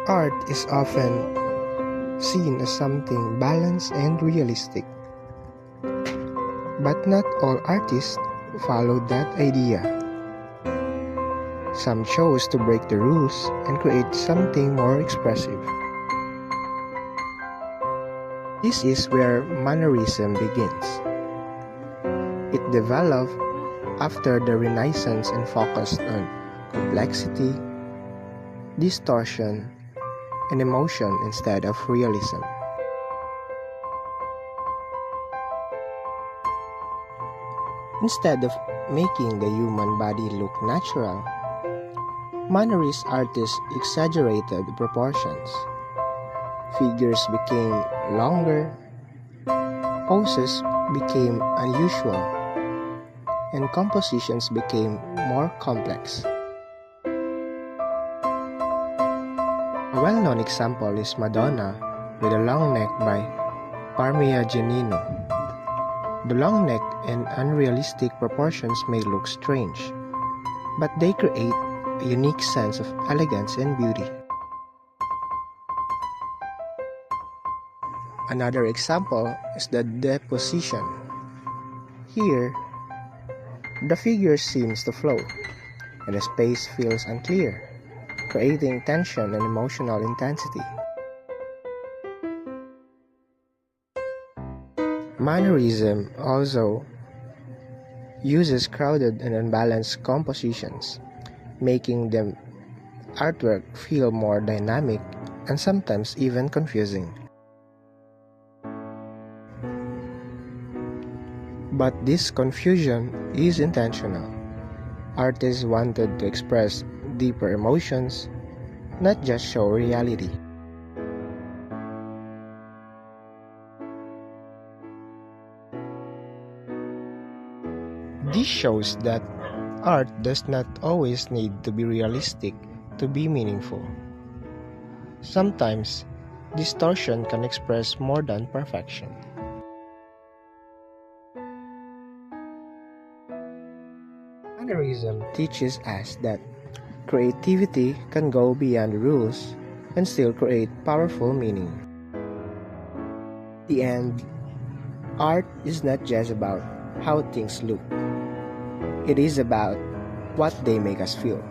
Art is often seen as something balanced and realistic. But not all artists follow that idea. Some chose to break the rules and create something more expressive. This is where mannerism begins. It developed after the Renaissance and focused on complexity, distortion, and emotion instead of realism. Instead of making the human body look natural, mannerist artists exaggerated the proportions. Figures became longer, poses became unusual, and compositions became more complex. A well-known example is Madonna with a long neck by Parmigianino. The long neck and unrealistic proportions may look strange, but they create a unique sense of elegance and beauty. Another example is the deposition. Here, the figure seems to float, and the space feels unclear, creating tension and emotional intensity. Mannerism also uses crowded and unbalanced compositions, making the artwork feel more dynamic and sometimes even confusing. But this confusion is intentional. Artists wanted to express deeper emotions, not just show reality. This shows that art does not always need to be realistic to be meaningful. Sometimes, distortion can express more than perfection. Mannerism teaches us that creativity can go beyond rules and still create powerful meaning. In the end, art is not just about how things look. It is about what they make us feel.